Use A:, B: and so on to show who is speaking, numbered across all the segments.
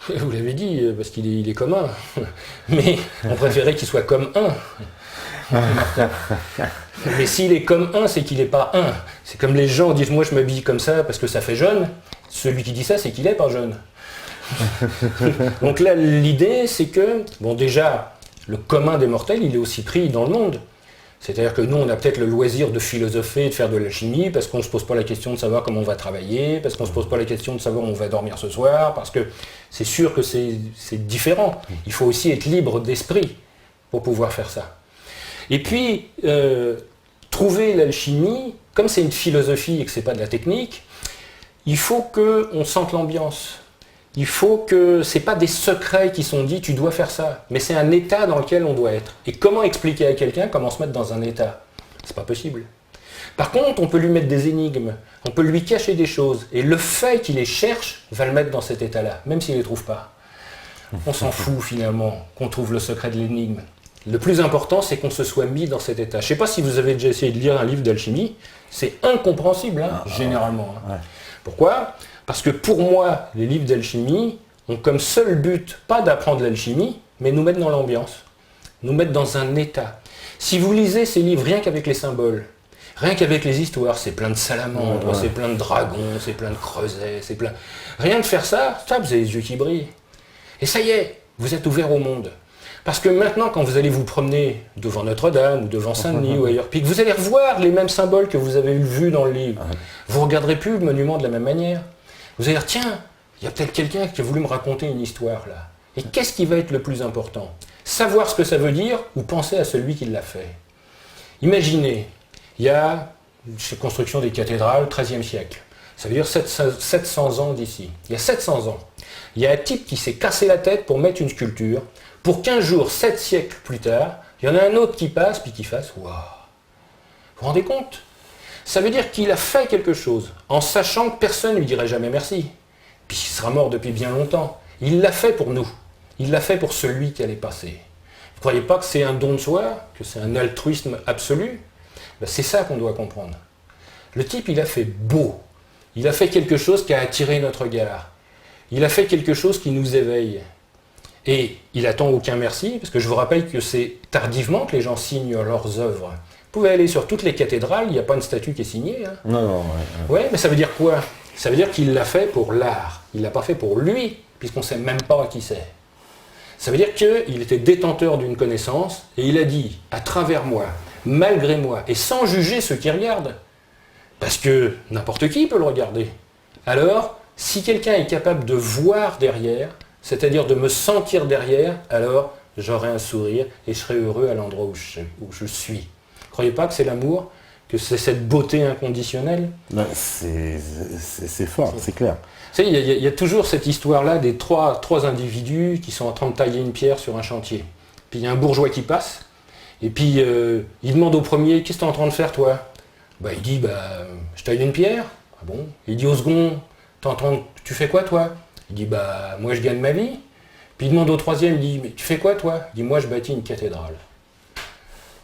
A: Vous l'avez dit, parce il est commun. Mais on préférait qu'il soit comme un. Mais s'il est comme un, c'est qu'il n'est pas un. C'est comme les gens disent, moi je m'habille comme ça parce que ça fait jeune. Celui qui dit ça, c'est qu'il n'est pas jeune. Donc là, l'idée, c'est que, bon déjà, le commun des mortels, il est aussi pris dans le monde. C'est-à-dire que nous, on a peut-être le loisir de philosopher et de faire de l'alchimie parce qu'on ne se pose pas la question de savoir comment on va travailler, parce qu'on ne se pose pas la question de savoir où on va dormir ce soir, parce que c'est sûr que c'est différent. Il faut aussi être libre d'esprit pour pouvoir faire ça. Et puis, trouver l'alchimie, comme c'est une philosophie et que ce n'est pas de la technique, il faut qu'on sente l'ambiance. Il faut que ce n'est pas des secrets qui sont dits, tu dois faire ça, mais c'est un état dans lequel on doit être. Et comment expliquer à quelqu'un comment se mettre dans un état? C'est pas possible. Par contre, on peut lui mettre des énigmes, on peut lui cacher des choses, et le fait qu'il les cherche va le mettre dans cet état-là, même s'il ne les trouve pas. On s'en fout finalement qu'on trouve le secret de l'énigme. Le plus important, c'est qu'on se soit mis dans cet état. Je ne sais pas si vous avez déjà essayé de lire un livre d'alchimie, c'est incompréhensible, généralement.
B: Ouais.
A: Pourquoi ? Parce que pour moi, les livres d'alchimie ont comme seul but, pas d'apprendre l'alchimie, mais nous mettre dans l'ambiance, nous mettre dans un état. Si vous lisez ces livres rien qu'avec les symboles, rien qu'avec les histoires, c'est plein de salamandres, c'est plein de dragons, c'est plein de creusets, c'est plein... Rien de faire ça, vous avez les yeux qui brillent. Et ça y est, vous êtes ouvert au monde. Parce que maintenant, quand vous allez vous promener devant Notre-Dame ou devant Saint-Denis ou ailleurs, puis que vous allez revoir les mêmes symboles que vous avez vus dans le livre, vous ne regarderez plus le monument de la même manière. Vous allez dire, tiens, il y a peut-être quelqu'un qui a voulu me raconter une histoire là. Et qu'est-ce qui va être le plus important? Savoir ce que ça veut dire ou penser à celui qui l'a fait. Imaginez, il y a la construction des cathédrales, 13e siècle. Ça veut dire 700 ans d'ici. Il y a 700 ans. Il y a un type qui s'est cassé la tête pour mettre une sculpture. Pour 15 jours, 7 siècles plus tard, il y en a un autre qui passe puis qui fasse « Waouh !» Vous vous rendez compte? Ça veut dire qu'il a fait quelque chose, en sachant que personne ne lui dirait jamais merci. Puis il sera mort depuis bien longtemps. Il l'a fait pour nous. Il l'a fait pour celui qui allait passer. Vous ne croyez pas que c'est un don de soi, que c'est un altruisme absolu? Ben, c'est ça qu'on doit comprendre. Le type, il a fait beau. Il a fait quelque chose qui a attiré notre regard. Il a fait quelque chose qui nous éveille. Et il attend aucun merci, parce que je vous rappelle que c'est tardivement que les gens signent leurs œuvres. Vous pouvez aller sur toutes les cathédrales, il n'y a pas une statue qui est signée. Hein.
B: Non,
A: Ouais, mais ça veut dire quoi? Ça veut dire qu'il l'a fait pour l'art. Il ne l'a pas fait pour lui, puisqu'on ne sait même pas qui c'est. Ça veut dire qu'il était détenteur d'une connaissance, et il a dit, à travers moi, malgré moi, et sans juger ceux qui regardent, parce que n'importe qui peut le regarder. Alors, si quelqu'un est capable de voir derrière, c'est-à-dire de me sentir derrière, alors j'aurai un sourire et je serai heureux à l'endroit où je suis. Vous ne croyez pas que c'est l'amour, que c'est cette beauté inconditionnelle?
B: C'est fort, c'est clair.
A: Vous savez, il y a toujours cette histoire-là des trois individus qui sont en train de tailler une pierre sur un chantier. Puis il y a un bourgeois qui passe, et puis il demande au premier, qu'est-ce que tu es en train de faire toi? Il dit, je taille une pierre. Ah bon? Il dit au second, tu fais quoi toi? Il dit, moi je gagne ma vie. Puis il demande au troisième, il dit, mais tu fais quoi toi? Il dit, moi je bâtis une cathédrale.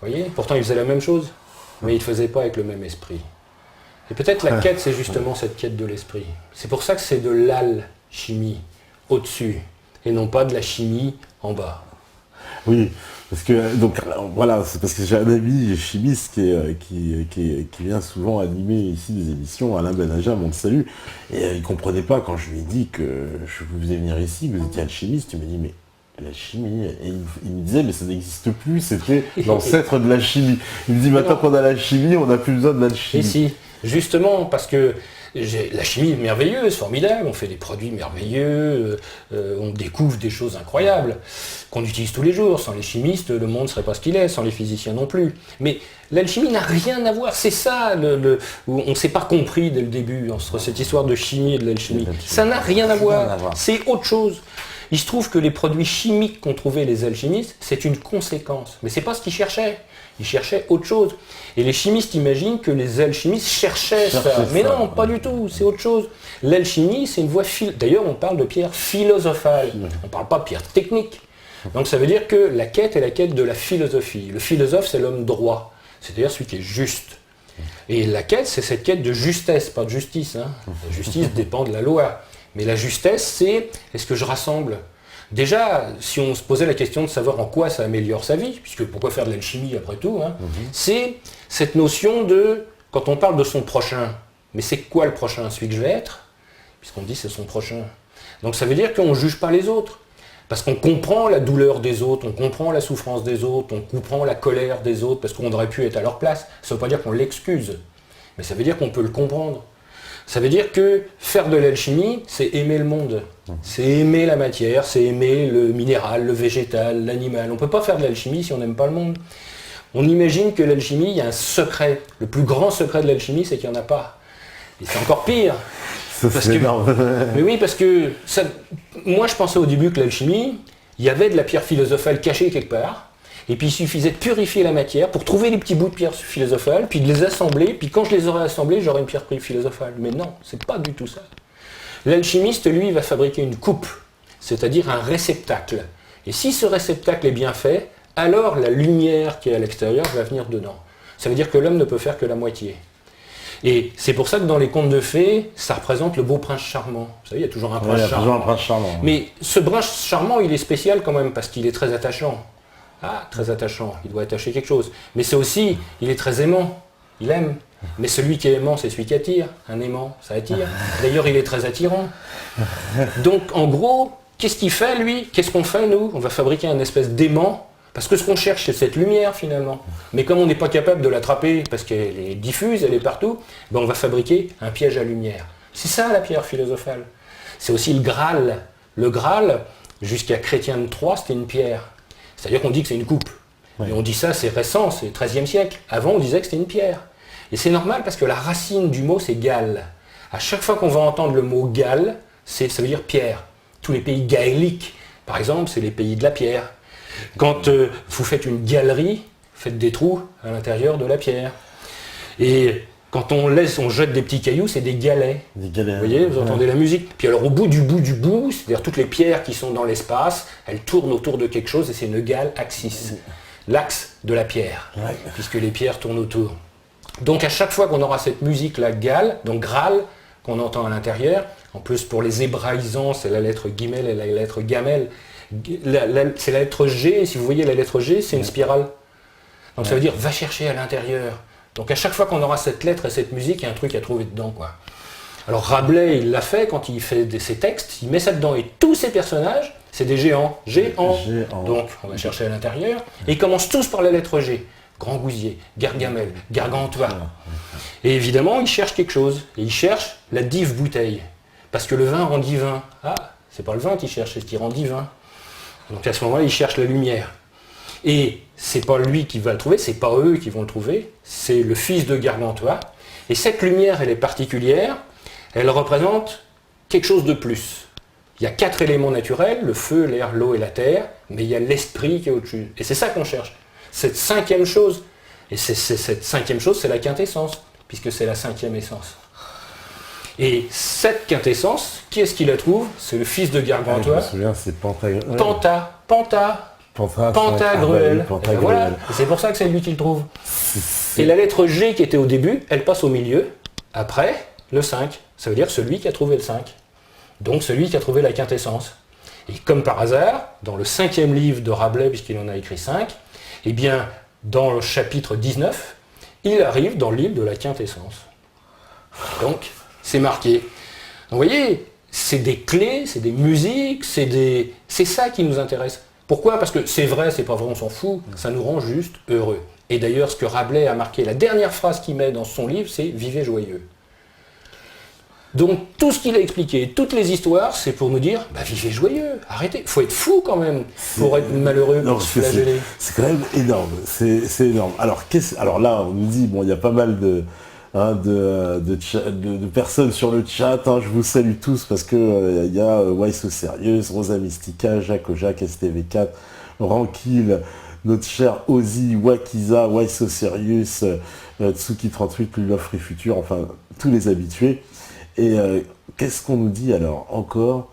A: Vous voyez? Pourtant il faisait la même chose, mais il ne faisait pas avec le même esprit. Et peut-être la quête, c'est justement cette quête de l'esprit. C'est pour ça que c'est de l'alchimie au-dessus, et non pas de la chimie en bas.
B: Oui, parce que donc voilà, c'est parce que j'ai un ami chimiste qui vient souvent animer ici des émissions, Alain Benajam, on le salue, et il ne comprenait pas quand je lui ai dit que je pouvais venir ici, que vous étiez alchimiste, il m'a dit mais la chimie, et il me disait mais ça n'existe plus, c'était l'ancêtre de la chimie. Il me dit maintenant qu'on a la chimie, on n'a plus besoin de l'alchimie.
A: Et si, justement, parce que la chimie est merveilleuse, formidable, on fait des produits merveilleux, on découvre des choses incroyables qu'on utilise tous les jours. Sans les chimistes, le monde ne serait pas ce qu'il est, sans les physiciens non plus. Mais l'alchimie n'a rien à voir, c'est ça, où on ne s'est pas compris dès le début, entre cette histoire de chimie et de l'alchimie. Ça n'a rien à voir, c'est autre chose. Il se trouve que les produits chimiques qu'ont trouvés les alchimistes, c'est une conséquence. Mais ce n'est pas ce qu'ils cherchaient. Ils cherchaient autre chose. Et les chimistes imaginent que les alchimistes cherchaient ça. Mais non, pas du tout, c'est autre chose. L'alchimie, c'est une voie... D'ailleurs, on parle de pierre philosophale. On ne parle pas de pierre technique. Donc ça veut dire que la quête est la quête de la philosophie. Le philosophe, c'est l'homme droit. C'est-à-dire celui qui est juste. Et la quête, c'est cette quête de justesse, pas de justice. Hein. La justice dépend de la loi. Mais la justesse, c'est est-ce que je rassemble? Déjà, si on se posait la question de savoir en quoi ça améliore sa vie, puisque pourquoi faire de l'alchimie après tout, hein, c'est cette notion de, quand on parle de son prochain, mais c'est quoi le prochain? Celui que je vais être? Puisqu'on dit c'est son prochain. Donc ça veut dire qu'on ne juge pas les autres. Parce qu'on comprend la douleur des autres, on comprend la souffrance des autres, on comprend la colère des autres, parce qu'on aurait pu être à leur place. Ça ne veut pas dire qu'on l'excuse, mais ça veut dire qu'on peut le comprendre. Ça veut dire que faire de l'alchimie, c'est aimer le monde. C'est aimer la matière, c'est aimer le minéral, le végétal, l'animal. On ne peut pas faire de l'alchimie si on n'aime pas le monde. On imagine que l'alchimie, il y a un secret. Le plus grand secret de l'alchimie, c'est qu'il n'y en a pas. Et c'est encore pire.
B: C'est énorme.
A: Mais oui, parce que moi, je pensais au début que l'alchimie, il y avait de la pierre philosophale cachée quelque part. Et puis il suffisait de purifier la matière pour trouver les petits bouts de pierre philosophale, puis de les assembler, puis quand je les aurais assemblés, j'aurais une pierre philosophale. Mais non, c'est pas du tout ça. L'alchimiste, lui, va fabriquer une coupe, c'est-à-dire un réceptacle. Et si ce réceptacle est bien fait, alors la lumière qui est à l'extérieur va venir dedans. Ça veut dire que l'homme ne peut faire que la moitié. Et c'est pour ça que dans les contes de fées, ça représente le beau prince charmant. Vous savez, il y a toujours un prince charmant.
B: Toujours un prince charmant.
A: Mais ce prince charmant, il est spécial quand même, parce qu'il est très attachant. Ah, très attachant, il doit attacher quelque chose. Mais c'est aussi, il est très aimant, il aime. Mais celui qui est aimant, c'est celui qui attire. Un aimant, ça attire. D'ailleurs, il est très attirant. Donc, en gros, qu'est-ce qu'il fait, lui? Qu'est-ce qu'on fait, nous? On va fabriquer un espèce d'aimant, parce que ce qu'on cherche, c'est cette lumière, finalement. Mais comme on n'est pas capable de l'attraper, parce qu'elle est diffuse, elle est partout, ben on va fabriquer un piège à lumière. C'est ça, la pierre philosophale. C'est aussi le Graal. Le Graal, jusqu'à Chrétien de Troyes, c'était une pierre. C'est-à-dire qu'on dit que c'est une coupe. Ouais. Et on dit ça, c'est récent, c'est le XIIIe siècle. Avant, on disait que c'était une pierre. Et c'est normal parce que la racine du mot, c'est Galles. À chaque fois qu'on va entendre le mot Galles, ça veut dire pierre. Tous les pays gaéliques, par exemple, c'est les pays de la pierre. Quand vous faites une galerie, faites des trous à l'intérieur de la pierre. Et quand on jette des petits cailloux, c'est des galets. Des galets. Vous voyez, vous entendez la musique. Puis alors au bout du bout, c'est-à-dire toutes les pierres qui sont dans l'espace, elles tournent autour de quelque chose et c'est une gale axis. L'axe de la pierre, puisque les pierres tournent autour. Donc à chaque fois qu'on aura cette musique-là, gale, donc Graal, qu'on entend à l'intérieur, en plus pour les hébraïsants, c'est la lettre guimel et la lettre gamel. C'est la lettre G, et si vous voyez la lettre G, c'est une spirale. Donc ça veut dire va chercher à l'intérieur. Donc à chaque fois qu'on aura cette lettre et cette musique, il y a un truc à trouver dedans, quoi. Alors Rabelais, il l'a fait quand il fait ses textes, il met ça dedans. Et tous ces personnages, c'est des géants. Géants. Donc on va chercher à l'intérieur. Et ils commencent tous par la lettre G. Grand Gousier, Gargamel, Gargantua. Et évidemment, il cherche quelque chose. Et il cherche la dive bouteille. Parce que le vin rend divin. Ah, c'est pas le vin qu'il cherche, c'est ce qui rend divin. Donc à ce moment-là, il cherche la lumière. Et c'est pas lui qui va le trouver, c'est pas eux qui vont le trouver, c'est le fils de Gargantua. Et cette lumière, elle est particulière, elle représente quelque chose de plus. Il y a 4 éléments naturels, le feu, l'air, l'eau et la terre, mais il y a l'esprit qui est au-dessus. Et c'est ça qu'on cherche, cette 5e chose. Et cette 5e chose, c'est la quintessence, puisque c'est la 5e essence. Et cette quintessence, qui est-ce qui la trouve? C'est le fils de Gargantua.
B: Je me souviens, c'est Pantagruel.
A: Pantagruel. Voilà. Et c'est pour ça que c'est lui qui le trouve. Et la lettre G qui était au début, elle passe au milieu, après le 5. Ça veut dire celui qui a trouvé le 5. Donc celui qui a trouvé la quintessence. Et comme par hasard, dans le 5e livre de Rabelais, puisqu'il en a écrit 5, eh bien, dans le chapitre 19, il arrive dans l'île de la quintessence. Donc, c'est marqué. Donc, vous voyez, c'est des clés, c'est des musiques, c'est ça qui nous intéresse. Pourquoi? Parce que c'est vrai, c'est pas vrai, on s'en fout, ça nous rend juste heureux. Et d'ailleurs, ce que Rabelais a marqué, la dernière phrase qu'il met dans son livre, c'est « Vivez joyeux ». Donc tout ce qu'il a expliqué, toutes les histoires, c'est pour nous dire bah, vivez joyeux, arrêtez, faut être fou quand même pour être malheureux, pour se flageller.
B: C'est quand même énorme, c'est énorme. Alors là, on nous dit, bon, il y a pas mal de personnes sur le chat, hein, je vous salue tous parce que il y a Wise Sérieux, Rosa Mystica, Jacques Ojac, STV4, Rankil, notre cher Ozzy, Wakiza, Wise Sérieux, Tsuki38, Love Free Future, enfin tous les habitués. Et qu'est-ce qu'on nous dit alors? Encore,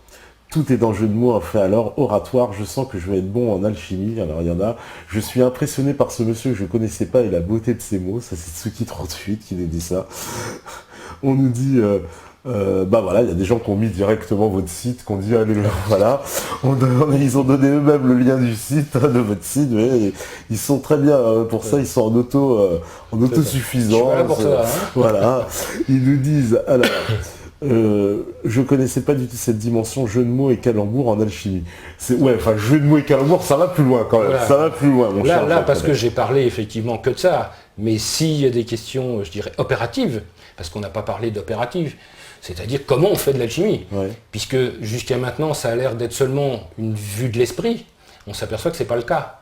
B: tout est dans le jeu de mots, en fait. Alors, oratoire, je sens que je vais être bon en alchimie. Alors, il y en a. Je suis impressionné par ce monsieur que je ne connaissais pas et la beauté de ses mots. Ça, c'est Tsuki38 qui nous dit ça. On nous dit, bah voilà, il y a des gens qui ont mis directement votre site, qui ont dit allez, voilà, ils ont donné eux-mêmes le lien du site, de votre site, mais ils sont très bien pour ça, ils sont en autosuffisance.
A: Je suis pas là pour ça, hein.
B: Voilà, ils nous disent alors. Je connaissais pas du tout cette dimension jeu de mots et calembour en alchimie. Ouais, enfin jeu de mots et calembour, ça va plus loin quand même.
A: Voilà.
B: Ça va plus loin, mon cher.
A: Là, parce que j'ai parlé effectivement que de ça. Mais s'il y a des questions, je dirais, opératives, parce qu'on n'a pas parlé d'opératives, c'est-à-dire comment on fait de l'alchimie.
B: Ouais.
A: Puisque jusqu'à maintenant, ça a l'air d'être seulement une vue de l'esprit, on s'aperçoit que ce n'est pas le cas.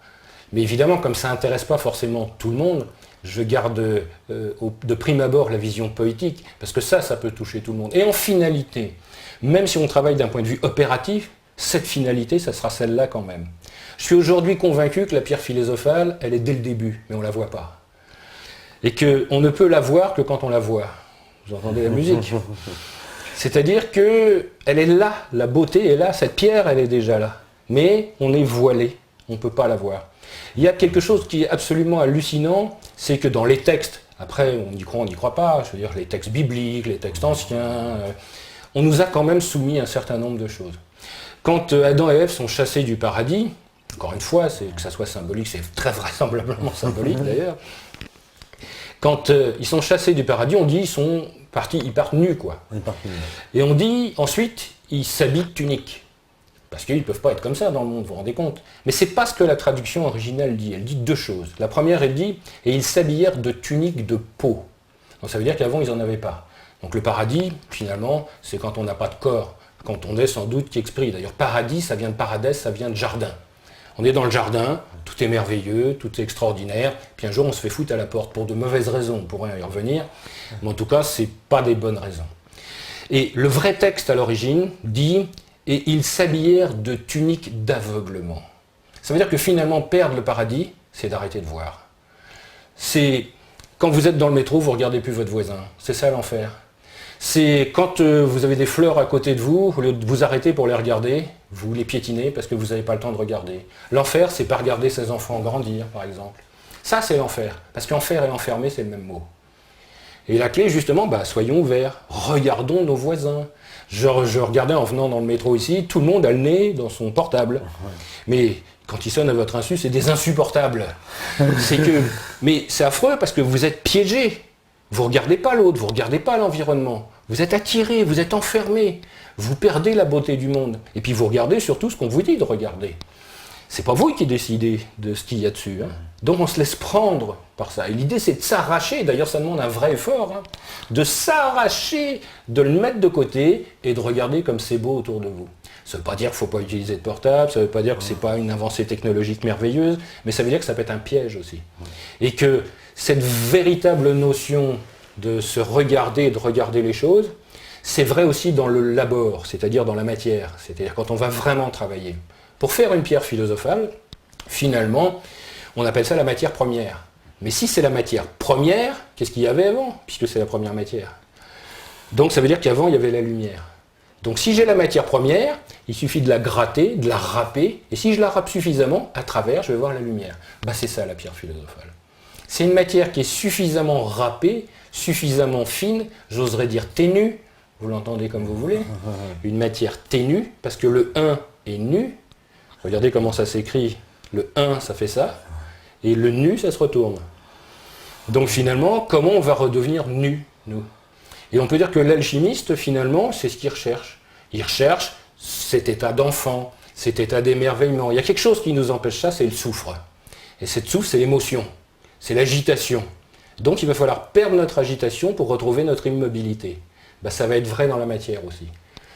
A: Mais évidemment, comme ça n'intéresse pas forcément tout le monde, je garde de prime abord la vision poétique, parce que ça peut toucher tout le monde. Et en finalité, même si on travaille d'un point de vue opératif, cette finalité, ça sera celle-là quand même. Je suis aujourd'hui convaincu que la pierre philosophale, elle est dès le début, mais on ne la voit pas. Et qu'on ne peut la voir que quand on la voit. Vous entendez la musique? C'est-à-dire qu'elle est là, la beauté est là, cette pierre, elle est déjà là. Mais on est voilé, on ne peut pas la voir. Il y a quelque chose qui est absolument hallucinant, c'est que dans les textes, après on y croit, on n'y croit pas, je veux dire les textes bibliques, les textes anciens, on nous a quand même soumis un certain nombre de choses. Quand Adam et Ève sont chassés du paradis, encore une fois, que ça soit symbolique, c'est très vraisemblablement symbolique d'ailleurs, quand ils sont chassés du paradis, on dit ils partent nus, quoi. Et on dit ensuite, ils s'habillent de tunique. Parce qu'ils ne peuvent pas être comme ça dans le monde, vous vous rendez compte. Mais c'est pas ce que la traduction originale dit. Elle dit deux choses. La première, elle dit « et ils s'habillèrent de tuniques de peau ». Donc ça veut dire qu'avant, ils n'en avaient pas. Donc le paradis, finalement, c'est quand on n'a pas de corps. Quand on est sans doute qui exprime. D'ailleurs, paradis, ça vient de paradès, ça vient de jardin. On est dans le jardin, tout est merveilleux, tout est extraordinaire, puis un jour on se fait foutre à la porte pour de mauvaises raisons, on pourrait y revenir, mais en tout cas, ce n'est pas des bonnes raisons. Et le vrai texte à l'origine dit « et ils s'habillèrent de tuniques d'aveuglement ». Ça veut dire que finalement, perdre le paradis, c'est d'arrêter de voir. C'est quand vous êtes dans le métro, vous ne regardez plus votre voisin. C'est ça l'enfer. C'est quand vous avez des fleurs à côté de vous, au lieu de vous arrêter pour les regarder, vous les piétinez parce que vous n'avez pas le temps de regarder. L'enfer, c'est pas regarder ses enfants grandir, par exemple. Ça, c'est l'enfer. Parce qu'enfer et enfermé, c'est le même mot. Et la clé, justement, soyons ouverts. Regardons nos voisins. Je regardais en venant dans le métro ici, tout le monde a le nez dans son portable. Mais quand il sonne à votre insu, c'est des insupportables. Mais c'est affreux parce que vous êtes piégés. Vous ne regardez pas l'autre, vous ne regardez pas l'environnement. Vous êtes attiré, vous êtes enfermé. Vous perdez la beauté du monde. Et puis vous regardez surtout ce qu'on vous dit de regarder. C'est pas vous qui décidez de ce qu'il y a dessus. Hein. Donc on se laisse prendre par ça. Et l'idée c'est de s'arracher, d'ailleurs ça demande un vrai effort, de s'arracher, de le mettre de côté et de regarder comme c'est beau autour de vous. Ça ne veut pas dire qu'il ne faut pas utiliser de portable, ça ne veut pas dire que ce n'est pas une avancée technologique merveilleuse, mais ça veut dire que ça peut être un piège aussi. Et que cette véritable notion de se regarder et de regarder les choses, c'est vrai aussi dans le labor, c'est-à-dire dans la matière, c'est-à-dire quand on va vraiment travailler. Pour faire une pierre philosophale, finalement, on appelle ça la matière première. Mais si c'est la matière première, qu'est-ce qu'il y avait avant, puisque c'est la première matière? Donc ça veut dire qu'avant, il y avait la lumière. Donc si j'ai la matière première, il suffit de la gratter, de la râper, et si je la râpe suffisamment, à travers, je vais voir la lumière. C'est ça la pierre philosophale. C'est une matière qui est suffisamment râpée, suffisamment fine, j'oserais dire ténue, vous l'entendez comme vous voulez, une matière ténue, parce que le 1 est nu, regardez comment ça s'écrit, le 1 ça fait ça, et le nu ça se retourne. Donc finalement, comment on va redevenir nu, nous? Et on peut dire que l'alchimiste, finalement, c'est ce qu'il recherche. Il recherche cet état d'enfant, cet état d'émerveillement. Il y a quelque chose qui nous empêche ça, c'est le soufre. Et cette soufre, c'est l'émotion, c'est l'agitation. Donc il va falloir perdre notre agitation pour retrouver notre immobilité. Ça va être vrai dans la matière aussi.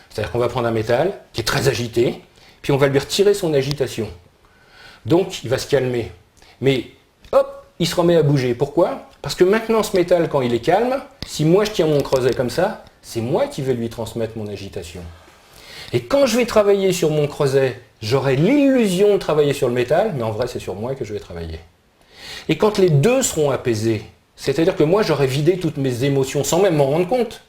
A: C'est-à-dire qu'on va prendre un métal qui est très agité, puis on va lui retirer son agitation. Donc il va se calmer. Mais hop, il se remet à bouger. Pourquoi? Parce que maintenant ce métal, quand il est calme, si moi je tiens mon creuset comme ça, c'est moi qui vais lui transmettre mon agitation. Et quand je vais travailler sur mon creuset, j'aurai l'illusion de travailler sur le métal, mais en vrai c'est sur moi que je vais travailler. Et quand les deux seront apaisés, c'est-à-dire que moi j'aurai vidé toutes mes émotions sans même m'en rendre compte,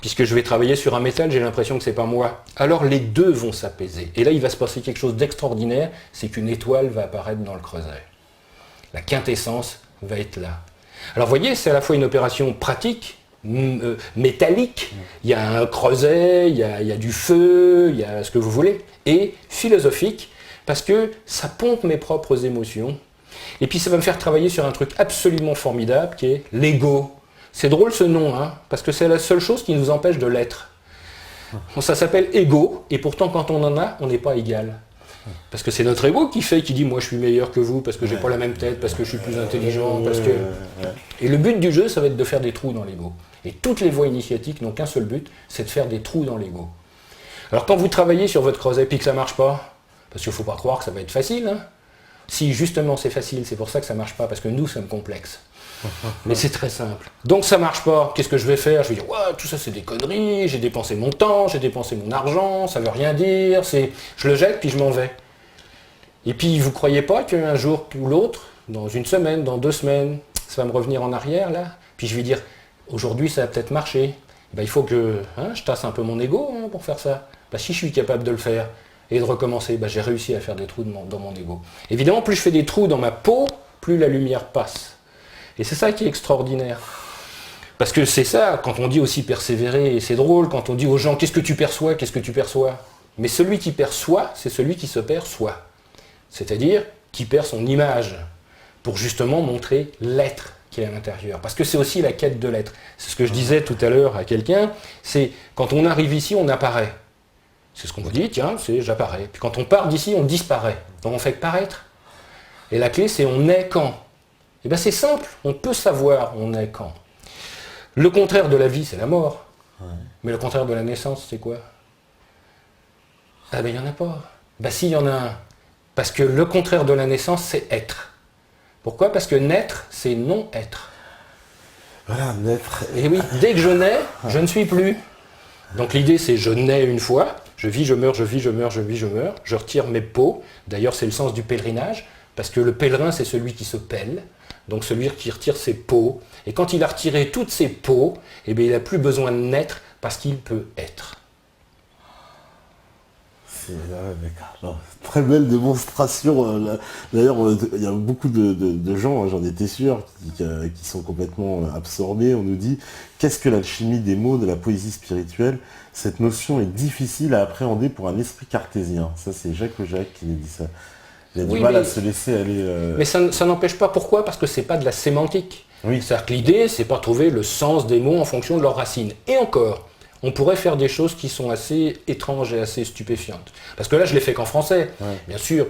A: puisque je vais travailler sur un métal, j'ai l'impression que c'est pas moi. Alors les deux vont s'apaiser. Et là, il va se passer quelque chose d'extraordinaire, c'est qu'une étoile va apparaître dans le creuset. La quintessence va être là. Alors vous voyez, c'est à la fois une opération pratique, métallique, il y a un creuset, il y a du feu, il y a ce que vous voulez, et philosophique, parce que ça pompe mes propres émotions, et puis ça va me faire travailler sur un truc absolument formidable qui est l'ego. C'est drôle ce nom, hein, parce que c'est la seule chose qui nous empêche de l'être. Bon, ça s'appelle ego, et pourtant quand on en a, on n'est pas égal. Parce que c'est notre ego qui dit moi je suis meilleur que vous, parce que j'ai pas la même tête, parce que je suis plus intelligent, parce que... Et le but du jeu, ça va être de faire des trous dans l'ego. Et toutes les voies initiatiques n'ont qu'un seul but, c'est de faire des trous dans l'ego. Alors quand vous travaillez sur votre creuset puis que ça marche pas, parce qu'il ne faut pas croire que ça va être facile, hein. Si justement c'est facile, c'est pour ça que ça marche pas, parce que nous sommes complexes. Mais c'est très simple. Donc ça marche pas, qu'est-ce que je vais faire? Je vais dire, ouais, tout ça c'est des conneries, j'ai dépensé mon temps, j'ai dépensé mon argent, ça veut rien dire, je le jette puis je m'en vais. Et puis vous croyez pas qu'un jour ou l'autre, dans une semaine, dans 2 semaines, ça va me revenir en arrière là, puis je vais dire, aujourd'hui ça a peut-être marché, ben, il faut que je tasse un peu mon ego pour faire ça. Ben, si je suis capable de le faire et de recommencer, ben, j'ai réussi à faire des trous dans mon ego. Évidemment, plus je fais des trous dans ma peau, plus la lumière passe. Et c'est ça qui est extraordinaire. Parce que c'est ça, quand on dit aussi persévérer, et c'est drôle, quand on dit aux gens, qu'est-ce que tu perçois, qu'est-ce que tu perçois? Mais celui qui perçoit, c'est celui qui se perçoit. C'est-à-dire, qui perd son image, pour justement montrer l'être qui est à l'intérieur. Parce que c'est aussi la quête de l'être. C'est ce que je disais tout à l'heure à quelqu'un, c'est quand on arrive ici, on apparaît. C'est ce qu'on vous dit, tiens, c'est j'apparais. Puis quand on part d'ici, on disparaît. Donc on fait que paraître. Et la clé, c'est on est quand? Eh bien c'est simple, on peut savoir on est quand. Le contraire de la vie, c'est la mort. Ouais. Mais le contraire de la naissance, c'est quoi? Ah ben il n'y en a pas. Ben si, il y en a un. Parce que le contraire de la naissance, c'est être. Pourquoi? Parce que naître, c'est non-être.
B: Voilà, naître.
A: Et oui, dès que je nais, je ne suis plus. Donc l'idée, c'est je nais une fois, je vis, je meurs, je vis, je meurs, je vis, je meurs. Je retire mes peaux. D'ailleurs, c'est le sens du pèlerinage. Parce que le pèlerin, c'est celui qui se pèle. Donc celui qui retire ses peaux. Et quand il a retiré toutes ses peaux, eh bien, il n'a plus besoin de naître parce qu'il peut être.
B: C'est très belle démonstration. D'ailleurs, il y a beaucoup de gens, j'en étais sûr, qui sont complètement absorbés. On nous dit, qu'est-ce que l'alchimie des mots, de la poésie spirituelle? Cette notion est difficile à appréhender pour un esprit cartésien. Ça, c'est Jacques Aujac qui nous dit ça. Il a du mal à se laisser aller...
A: Mais ça n'empêche pas. Pourquoi? Parce que c'est pas de la sémantique.
B: Oui.
A: C'est-à-dire que l'idée, c'est pas trouver le sens des mots en fonction de leurs racines. Et encore, on pourrait faire des choses qui sont assez étranges et assez stupéfiantes. Parce que là, je l'ai fait qu'en français, bien sûr,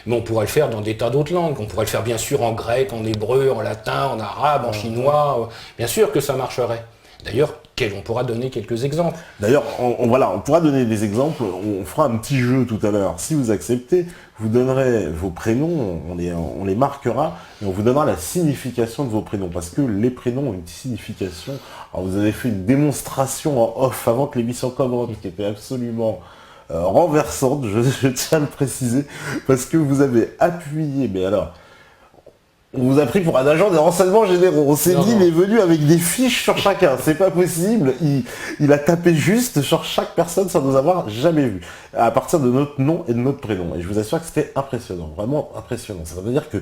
A: mais on pourrait le faire dans des tas d'autres langues. On pourrait le faire bien sûr en grec, en hébreu, en latin, en arabe, en chinois. Bien sûr que ça marcherait. D'ailleurs, on pourra donner quelques exemples.
B: D'ailleurs, on pourra donner des exemples. On fera un petit jeu tout à l'heure. Si vous acceptez, vous donnerez vos prénoms, on les marquera, et on vous donnera la signification de vos prénoms. Parce que les prénoms ont une signification. Alors, vous avez fait une démonstration en off avant que l'émission commence, qui était absolument renversante, je tiens à le préciser, parce que vous avez appuyé, mais alors... On vous a pris pour un agent des renseignements généraux. On s'est dit, il est venu avec des fiches sur chacun. C'est pas possible. Il a tapé juste sur chaque personne sans nous avoir jamais vu. À partir de notre nom et de notre prénom. Et je vous assure que c'était impressionnant. Vraiment impressionnant. Ça veut dire que,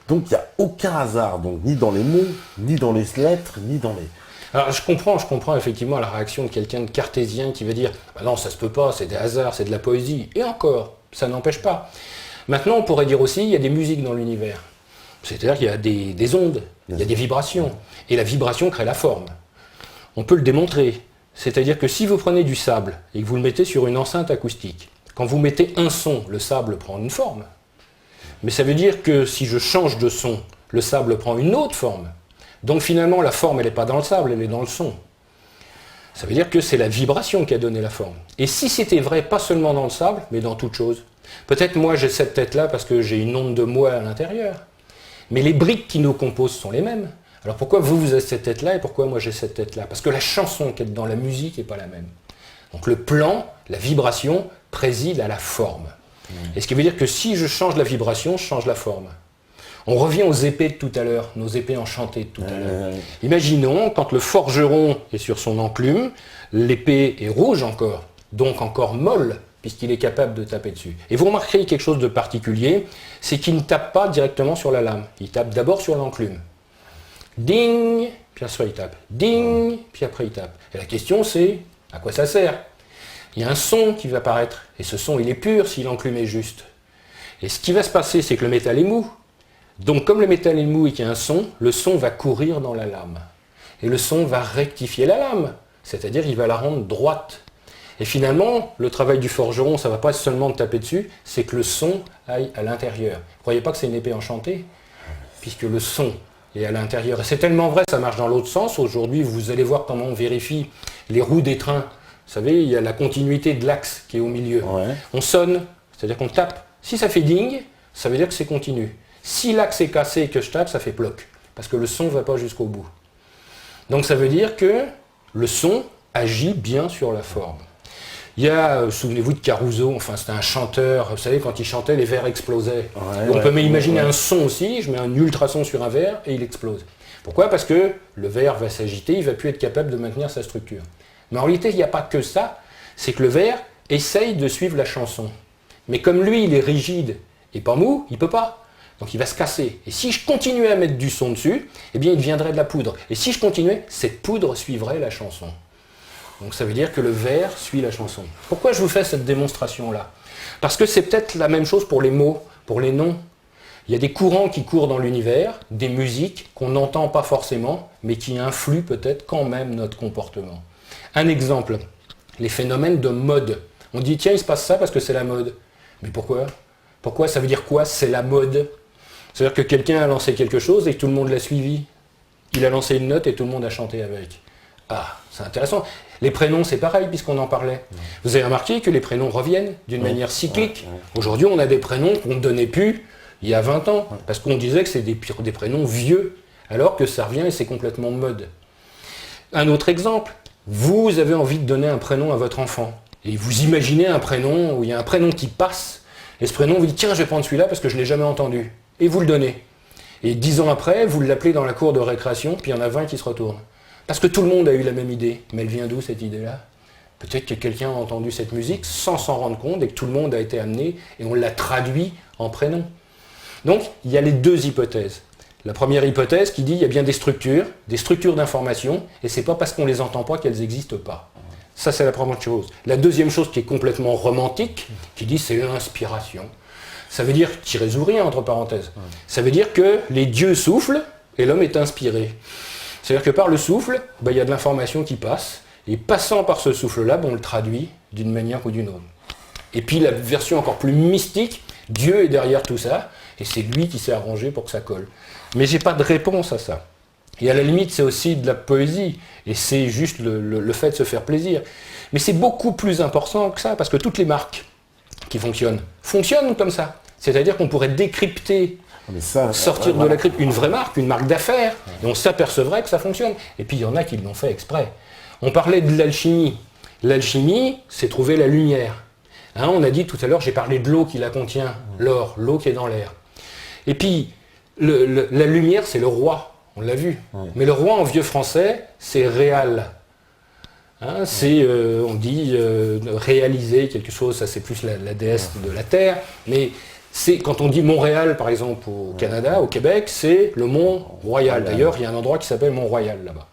B: donc, il n'y a aucun hasard. Donc, ni dans les mots, ni dans les lettres, ni dans les...
A: Alors, je comprends effectivement la réaction de quelqu'un de cartésien qui va dire, bah non, ça se peut pas, c'est des hasards, c'est de la poésie. Et encore, ça n'empêche pas. Maintenant, on pourrait dire aussi, il y a des musiques dans l'univers. C'est-à-dire qu'il y a des ondes, il y a des vibrations. Et la vibration crée la forme. On peut le démontrer. C'est-à-dire que si vous prenez du sable et que vous le mettez sur une enceinte acoustique, quand vous mettez un son, le sable prend une forme. Mais ça veut dire que si je change de son, le sable prend une autre forme. Donc finalement, la forme, elle n'est pas dans le sable, elle est dans le son. Ça veut dire que c'est la vibration qui a donné la forme. Et si c'était vrai, pas seulement dans le sable, mais dans toute chose. Peut-être moi j'ai cette tête-là parce que j'ai une onde de moi à l'intérieur. Mais les briques qui nous composent sont les mêmes. Alors pourquoi vous avez cette tête-là et pourquoi moi j'ai cette tête-là? Parce que la chanson qui est dans la musique n'est pas la même. Donc le plan, la vibration, préside à la forme. Et ce qui veut dire que si je change la vibration, je change la forme. On revient aux épées de tout à l'heure, nos épées enchantées de tout à l'heure. Imaginons, quand le forgeron est sur son enclume, l'épée est rouge encore, donc encore molle, puisqu'il est capable de taper dessus. Et vous remarquerez quelque chose de particulier, c'est qu'il ne tape pas directement sur la lame. Il tape d'abord sur l'enclume. Ding! puis après il tape. Ding, puis après il tape. Et la question c'est, à quoi ça sert? Il y a un son qui va apparaître, et ce son il est pur si l'enclume est juste. Et ce qui va se passer, c'est que le métal est mou. Donc comme le métal est mou et qu'il y a un son, le son va courir dans la lame. Et le son va rectifier la lame, c'est-à-dire il va la rendre droite. Et finalement, le travail du forgeron, ça ne va pas être seulement de taper dessus, c'est que le son aille à l'intérieur. Vous ne croyez pas que c'est une épée enchantée? Puisque le son est à l'intérieur. Et c'est tellement vrai, ça marche dans l'autre sens. Aujourd'hui, vous allez voir comment on vérifie les roues des trains. Vous savez, il y a la continuité de l'axe qui est au milieu.
B: Ouais.
A: On sonne, c'est-à-dire qu'on tape. Si ça fait ding, ça veut dire que c'est continu. Si l'axe est cassé et que je tape, ça fait ploc. Parce que le son ne va pas jusqu'au bout. Donc ça veut dire que le son agit bien sur la forme. Il y a, souvenez-vous de Caruso, enfin c'était un chanteur, vous savez, quand il chantait, les verres explosaient. On peut imaginer un son aussi, je mets un ultrason sur un verre et il explose. Pourquoi? Parce que le verre va s'agiter, il ne va plus être capable de maintenir sa structure. Mais en réalité, il n'y a pas que ça, c'est que le verre essaye de suivre la chanson. Mais comme lui, il est rigide et pas mou, il ne peut pas. Donc il va se casser. Et si je continuais à mettre du son dessus, eh bien il deviendrait de la poudre. Et si je continuais, cette poudre suivrait la chanson. Donc ça veut dire que le verre suit la chanson. Pourquoi je vous fais cette démonstration-là? Parce que c'est peut-être la même chose pour les mots, pour les noms. Il y a des courants qui courent dans l'univers, des musiques qu'on n'entend pas forcément, mais qui influent peut-être quand même notre comportement. Un exemple, les phénomènes de mode. On dit tiens, il se passe ça parce que c'est la mode. Mais pourquoi? Pourquoi? Ça veut dire quoi? C'est la mode. C'est-à-dire que quelqu'un a lancé quelque chose et tout le monde l'a suivi. Il a lancé une note et tout le monde a chanté avec. Ah, c'est intéressant. Les prénoms, c'est pareil, puisqu'on en parlait. Vous avez remarqué que les prénoms reviennent d'une manière cyclique. Aujourd'hui, on a des prénoms qu'on ne donnait plus il y a 20 ans, parce qu'on disait que c'est des prénoms vieux, alors que ça revient et c'est complètement mode. Un autre exemple, vous avez envie de donner un prénom à votre enfant, et vous imaginez un prénom où il y a un prénom qui passe, et ce prénom, vous dites, tiens, je vais prendre celui-là parce que je ne l'ai jamais entendu. Et vous le donnez. Et 10 ans après, vous l'appelez dans la cour de récréation, puis il y en a 20 qui se retournent. Parce que tout le monde a eu la même idée. Mais elle vient d'où cette idée-là? Peut-être que quelqu'un a entendu cette musique sans s'en rendre compte et que tout le monde a été amené et on l'a traduit en prénom. Donc, il y a les deux hypothèses. La première hypothèse qui dit qu'il y a bien des structures d'information, et c'est pas parce qu'on ne les entend pas qu'elles n'existent pas. Ça, c'est la première chose. La deuxième chose qui est complètement romantique, qui dit c'est l'inspiration. Ça veut dire, tirez ou rien entre parenthèses, ça veut dire que les dieux soufflent et l'homme est inspiré. C'est-à-dire que par le souffle, il y a de l'information qui passe, et passant par ce souffle-là, on le traduit d'une manière ou d'une autre. Et puis la version encore plus mystique, Dieu est derrière tout ça, et c'est lui qui s'est arrangé pour que ça colle. Mais j'ai pas de réponse à ça. Et à la limite, c'est aussi de la poésie, et c'est juste le fait de se faire plaisir. Mais c'est beaucoup plus important que ça, parce que toutes les marques qui fonctionnent comme ça. C'est-à-dire qu'on pourrait décrypter, sortir de la crypte une vraie marque, une marque d'affaires, et on s'apercevrait que ça fonctionne. Et puis il y en a qui l'ont fait exprès. On parlait de l'alchimie. L'alchimie, c'est trouver la lumière. Hein, on a dit tout à l'heure, j'ai parlé de l'eau qui la contient, l'eau qui est dans l'air. Et puis, la lumière, c'est le roi, on l'a vu. Mais le roi en vieux français, c'est réal. Hein, c'est, on dit, réaliser quelque chose, ça c'est plus la déesse de la terre, mais c'est quand on dit Montréal, par exemple, au Canada, au Québec, c'est le Mont-Royal. D'ailleurs, il y a un endroit qui s'appelle Mont-Royal là-bas.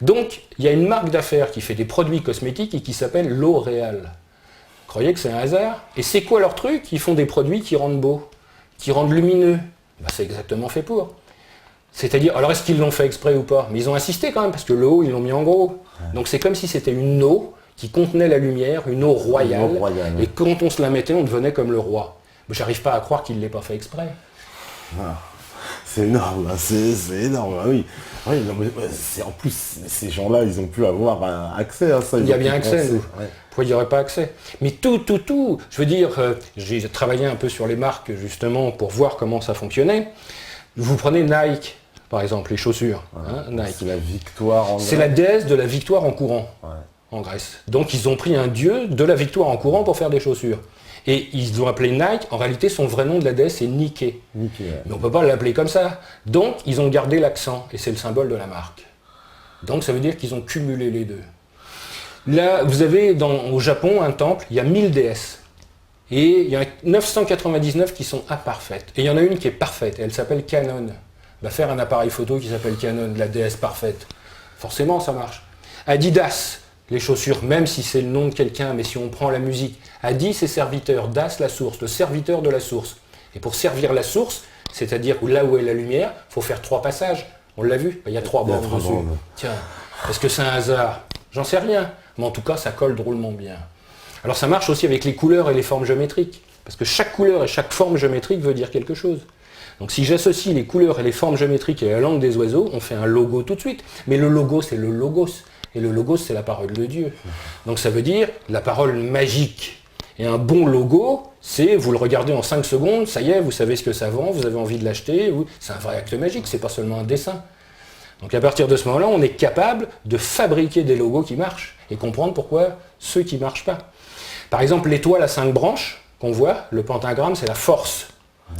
A: Donc, il y a une marque d'affaires qui fait des produits cosmétiques et qui s'appelle L'Oréal. Vous croyez que c'est un hasard? Et c'est quoi leur truc? Ils font des produits qui rendent beaux, qui rendent lumineux. C'est exactement fait pour. C'est-à-dire, alors est-ce qu'ils l'ont fait exprès ou pas? Mais ils ont insisté quand même, parce que l'eau, ils l'ont mis en gros. Donc c'est comme si c'était une eau qui contenait la lumière, une eau royale. Et quand on se la mettait, on devenait comme le roi. Mais j'arrive pas à croire qu'il ne l'ait pas fait exprès.
B: C'est énorme, c'est énorme, oui. Non, mais en plus, ces gens-là, ils ont pu avoir accès à ça.
A: Il y a bien accès, nous. Pourquoi il n'y aurait pas accès? Mais tout. Je veux dire, j'ai travaillé un peu sur les marques, justement, pour voir comment ça fonctionnait. Vous prenez Nike, par exemple, les chaussures. Nike.
B: C'est la victoire en Grèce.
A: C'est la déesse de la victoire en courant, en Grèce. Donc ils ont pris un dieu de la victoire en courant pour faire des chaussures. Et ils l'ont appelé Nike. En réalité, son vrai nom de la déesse, c'est Nike. Mais on ne peut pas l'appeler comme ça. Donc, ils ont gardé l'accent. Et c'est le symbole de la marque. Donc, ça veut dire qu'ils ont cumulé les deux. Là, vous avez au Japon un temple, il y a 1000 déesses. Et il y en a 999 qui sont imparfaites. Et il y en a une qui est parfaite. Elle s'appelle Kannon. bah, faire un appareil photo qui s'appelle Canon, la déesse parfaite. Forcément, ça marche. Adidas, les chaussures, même si c'est le nom de quelqu'un, mais si on prend la musique, Adi, c'est serviteur, Das, la source, le serviteur de la source. Et pour servir la source, c'est-à-dire là où est la lumière, il faut faire 3 passages. On l'a vu, il y a 3 bandes dessus. Tiens, est-ce que c'est un hasard? J'en sais rien, mais en tout cas, ça colle drôlement bien. Alors ça marche aussi avec les couleurs et les formes géométriques, parce que chaque couleur et chaque forme géométrique veut dire quelque chose. Donc si j'associe les couleurs et les formes géométriques et la langue des oiseaux, on fait un logo tout de suite. Mais le logo, c'est le logos. Et le logos, c'est la parole de Dieu. Donc ça veut dire la parole magique. Et un bon logo, c'est, vous le regardez en 5 secondes, ça y est, vous savez ce que ça vend, vous avez envie de l'acheter. C'est un vrai acte magique, c'est pas seulement un dessin. Donc à partir de ce moment-là, on est capable de fabriquer des logos qui marchent et comprendre pourquoi ceux qui ne marchent pas. Par exemple, l'étoile à 5 branches qu'on voit, le pentagramme, c'est la force.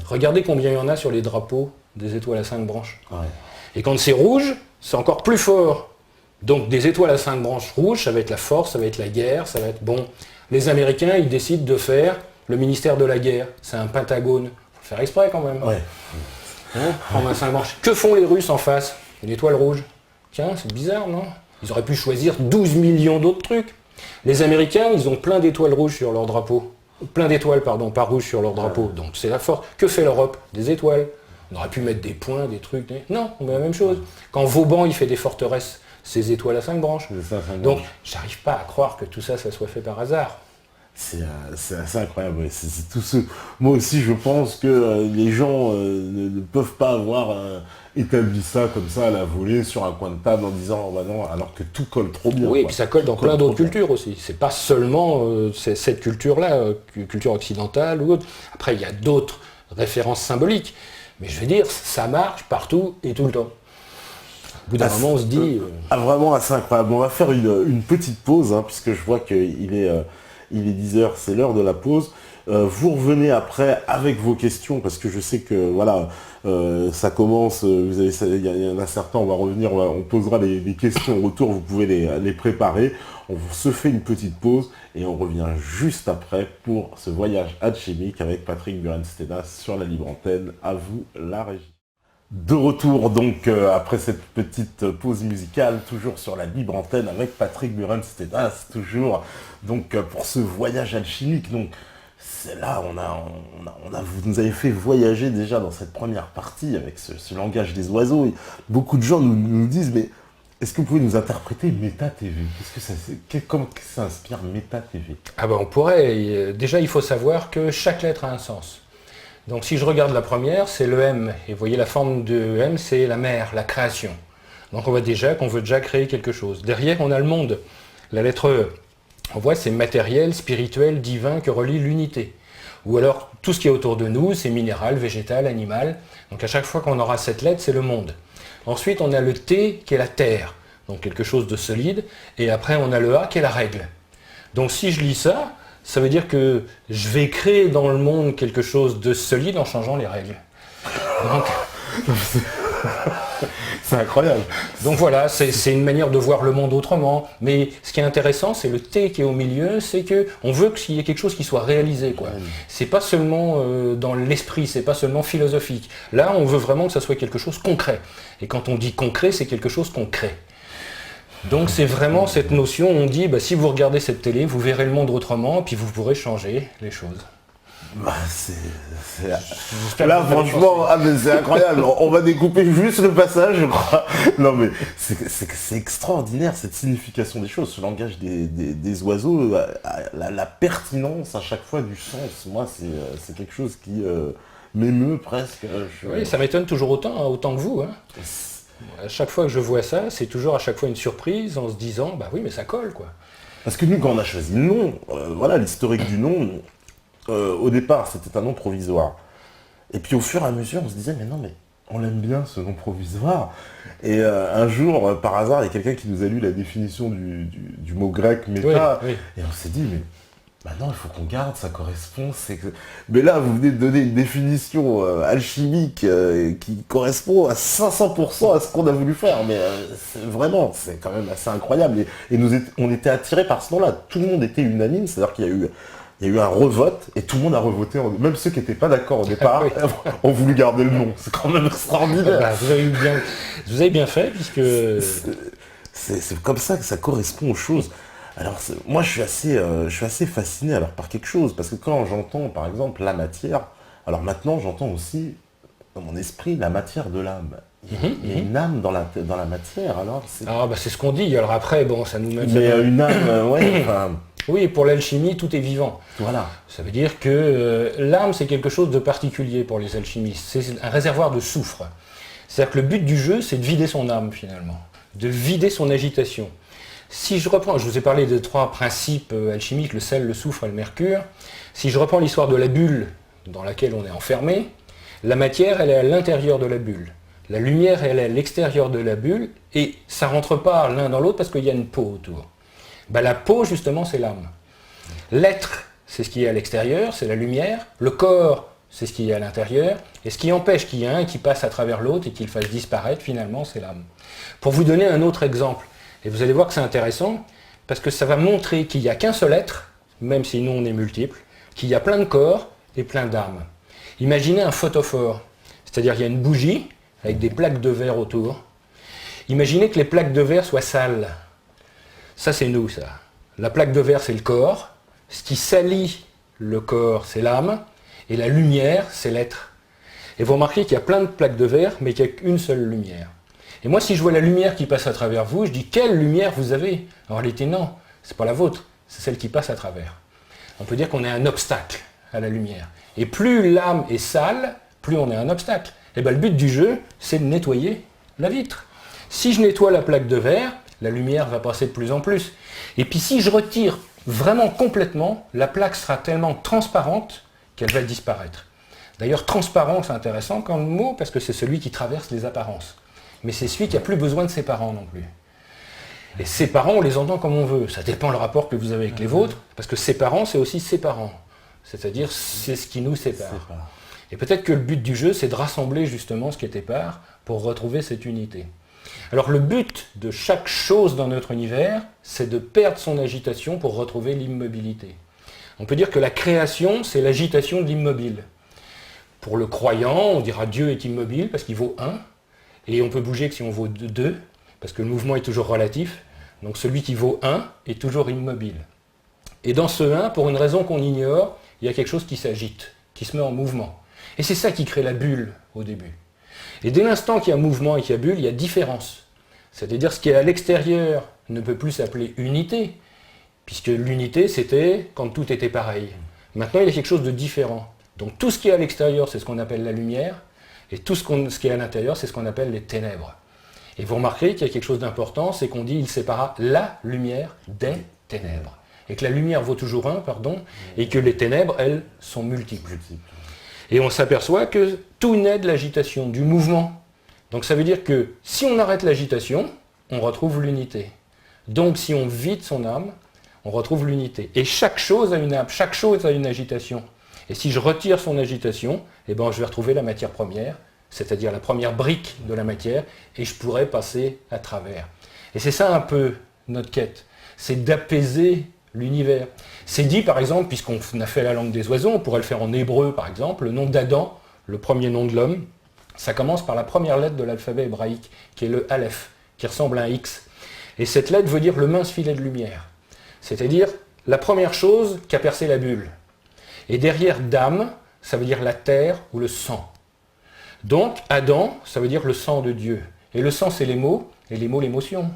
A: Regardez combien il y en a sur les drapeaux des étoiles à 5 branches. Ouais. Et quand c'est rouge, c'est encore plus fort. Donc des étoiles à 5 branches rouges, ça va être la force, ça va être la guerre, ça va être bon. Les Américains, ils décident de faire le ministère de la guerre. C'est un pentagone. Faut le faire exprès quand même. Ouais. Prendre un 5 branches. Que font les Russes en face? Une étoile rouge. Tiens, c'est bizarre, non? Ils auraient pu choisir 12 millions d'autres trucs. Les Américains, ils ont plein d'étoiles rouges sur leur drapeau. Plein d'étoiles, pardon, pas rouges sur leur drapeau. Donc c'est la force. Que fait l'Europe? Des étoiles. On aurait pu mettre des points, des trucs. Non, on met la même chose. Quand Vauban, il fait des forteresses, c'est étoiles à 5 branches. Donc, j'arrive pas à croire que tout ça, ça soit fait par hasard.
B: C'est assez incroyable. C'est tout ce... Moi aussi, je pense que les gens ne peuvent pas avoir établi ça comme ça à la volée sur un coin de table en disant oh, bah non, alors que tout colle trop bien.
A: Oui, et puis ça colle dans plein d'autres cultures aussi. C'est pas seulement cette culture-là, culture occidentale ou autre. Après, il y a d'autres références symboliques. Mais je veux dire, ça marche partout et tout le temps. Au bout d'un moment, on se dit...
B: Vraiment assez incroyable. On va faire une petite pause, hein, puisque je vois qu'il est 10h, c'est l'heure de la pause. Vous revenez après avec vos questions, parce que je sais que voilà, ça commence, il y en a certains, on va revenir, on posera des questions au retour, vous pouvez les préparer. On se fait une petite pause et on revient juste après pour ce voyage alchimique avec Patrick Buren-Stena sur la libre antenne. À vous la régie. De retour donc après cette petite pause musicale, toujours sur la libre antenne avec Patrick Buren-Stena, toujours donc pour ce voyage alchimique. Donc c'est là, vous nous avez fait voyager déjà dans cette première partie avec ce langage des oiseaux. Et beaucoup de gens nous disent mais est-ce que vous pouvez nous interpréter Méta TV? Comment ça inspire Méta TV?
A: Ah ben on pourrait. Déjà il faut savoir que chaque lettre a un sens. Donc si je regarde la première, c'est le M. Et vous voyez la forme de M, c'est la mer, la création. Donc on voit déjà qu'on veut déjà créer quelque chose. Derrière, on a le monde. La lettre E. On voit c'est matériel, spirituel, divin que relie l'unité. Ou alors tout ce qui est autour de nous, c'est minéral, végétal, animal. Donc à chaque fois qu'on aura cette lettre, c'est le monde. Ensuite, on a le T qui est la terre. Donc quelque chose de solide. Et après, on a le A qui est la règle. Donc si je lis ça, ça veut dire que je vais créer dans le monde quelque chose de solide en changeant les règles. Donc,
B: c'est incroyable.
A: Donc voilà, c'est une manière de voir le monde autrement. Mais ce qui est intéressant, c'est le T qui est au milieu, c'est qu'on veut qu'il y ait quelque chose qui soit réalisé, quoi. C'est pas seulement dans l'esprit, c'est pas seulement philosophique. Là, on veut vraiment que ça soit quelque chose de concret. Et quand on dit concret, c'est quelque chose qu'on crée. Donc c'est vraiment cette notion, on dit, bah, si vous regardez cette télé, vous verrez le monde autrement, puis vous pourrez changer les choses.
B: Bah, là franchement, c'est incroyable, on va découper juste le passage, je crois. Non mais c'est extraordinaire cette signification des choses, ce langage des oiseaux, la pertinence à chaque fois du sens. Moi c'est quelque chose qui m'émeut presque.
A: Oui, ça m'étonne toujours autant que vous. Hein. À chaque fois que je vois ça, c'est toujours à chaque fois une surprise en se disant, bah oui, mais ça colle, quoi.
B: Parce que nous, quand on a choisi le nom, voilà, l'historique du nom, au départ, c'était un nom provisoire. Et puis au fur et à mesure, on se disait, mais non, mais on l'aime bien, ce nom provisoire. Et un jour, par hasard, il y a quelqu'un qui nous a lu la définition du mot grec méta, oui. Et on s'est dit, mais maintenant, il faut qu'on garde, ça correspond. Mais là, vous venez de donner une définition alchimique qui correspond à 500% à ce qu'on a voulu faire. Mais vraiment, c'est quand même assez incroyable. Et on était attirés par ce nom-là. Tout le monde était unanime, c'est-à-dire qu'il y a eu il y a eu un revote et tout le monde a revoté, même ceux qui n'étaient pas d'accord au départ ont voulu garder le nom. C'est quand même extraordinaire.
A: Bah, vous avez bien fait, puisque...
B: C'est comme ça que ça correspond aux choses. Alors moi je suis assez fasciné alors par quelque chose, parce que quand j'entends par exemple la matière, alors maintenant j'entends aussi dans mon esprit la matière de l'âme. Il y a une âme dans la matière, alors
A: c'est ce qu'on dit, alors après, bon, ça nous met...
B: Mais une âme, ouais, enfin...
A: Oui, pour l'alchimie, tout est vivant.
B: Voilà.
A: Ça veut dire que l'âme, c'est quelque chose de particulier pour les alchimistes. C'est un réservoir de soufre. C'est-à-dire que le but du jeu, c'est de vider son âme, finalement. De vider son agitation. Si je reprends, je vous ai parlé de 3 principes alchimiques, le sel, le soufre et le mercure. Si je reprends l'histoire de la bulle dans laquelle on est enfermé, la matière, elle est à l'intérieur de la bulle. La lumière, elle est à l'extérieur de la bulle, et ça ne rentre pas l'un dans l'autre parce qu'il y a une peau autour. Ben, la peau, justement, c'est l'âme. L'être, c'est ce qui est à l'extérieur, c'est la lumière. Le corps, c'est ce qui est à l'intérieur. Et ce qui empêche qu'il y ait un qui passe à travers l'autre et qu'il fasse disparaître, finalement, c'est l'âme. Pour vous donner un autre exemple, et vous allez voir que c'est intéressant, parce que ça va montrer qu'il n'y a qu'un seul être, même si nous on est multiples, qu'il y a plein de corps et plein d'âmes. Imaginez un photophore, c'est-à-dire il y a une bougie avec des plaques de verre autour. Imaginez que les plaques de verre soient sales. Ça, c'est nous, ça. La plaque de verre, c'est le corps. Ce qui salit le corps, c'est l'âme. Et la lumière, c'est l'être. Et vous remarquez qu'il y a plein de plaques de verre, mais qu'il n'y a qu'une seule lumière. Et moi, si je vois la lumière qui passe à travers vous, je dis, quelle lumière vous avez? En réalité, non, c'est pas la vôtre, c'est celle qui passe à travers. On peut dire qu'on est un obstacle à la lumière. Et plus l'âme est sale, plus on est un obstacle. Et bien, le but du jeu, c'est de nettoyer la vitre. Si je nettoie la plaque de verre, la lumière va passer de plus en plus. Et puis si je retire vraiment complètement, la plaque sera tellement transparente qu'elle va disparaître. D'ailleurs, transparent, c'est intéressant comme mot, parce que c'est celui qui traverse les apparences. Mais c'est celui qui n'a plus besoin de ses parents non plus. Et ses parents, on les entend comme on veut. Ça dépend le rapport que vous avez avec les vôtres, parce que ses parents, c'est aussi ses parents. C'est-à-dire, c'est ce qui nous sépare. Et peut-être que le but du jeu, c'est de rassembler justement ce qui est épars pour retrouver cette unité. Alors le but de chaque chose dans notre univers, c'est de perdre son agitation pour retrouver l'immobilité. On peut dire que la création, c'est l'agitation de l'immobile. Pour le croyant, on dira Dieu est immobile parce qu'il vaut 1, et on peut bouger que si on vaut 2, parce que le mouvement est toujours relatif. Donc celui qui vaut 1 est toujours immobile. Et dans ce 1, pour une raison qu'on ignore, il y a quelque chose qui s'agite, qui se met en mouvement. Et c'est ça qui crée la bulle au début. Et dès l'instant qu'il y a mouvement et qu'il y a bulle, il y a différence. C'est-à-dire ce qui est à l'extérieur ne peut plus s'appeler unité, puisque l'unité, c'était quand tout était pareil. Maintenant, il y a quelque chose de différent. Donc tout ce qui est à l'extérieur, c'est ce qu'on appelle la lumière, et tout ce qui est à l'intérieur, c'est ce qu'on appelle les ténèbres. Et vous remarquerez qu'il y a quelque chose d'important, c'est qu'on dit il sépara la lumière des ténèbres. Et que la lumière vaut toujours 1, et que les ténèbres, elles, sont multiples. Et on s'aperçoit que tout naît de l'agitation, du mouvement. Donc ça veut dire que si on arrête l'agitation, on retrouve l'unité. Donc si on vide son âme, on retrouve l'unité. Et chaque chose a une âme, chaque chose a une agitation. Et si je retire son agitation, eh ben, je vais retrouver la matière première, c'est-à-dire la première brique de la matière, et je pourrai passer à travers. Et c'est ça un peu notre quête, c'est d'apaiser l'univers. C'est dit par exemple, puisqu'on a fait la langue des oiseaux, on pourrait le faire en hébreu par exemple, le nom d'Adam, le premier nom de l'homme, ça commence par la première lettre de l'alphabet hébraïque, qui est le Aleph, qui ressemble à un X. Et cette lettre veut dire le mince filet de lumière. C'est-à-dire la première chose qui a percé la bulle. Et derrière Dam, ça veut dire la terre ou le sang. Donc Adam, ça veut dire le sang de Dieu. Et le sang, c'est les mots, et les mots, l'émotion.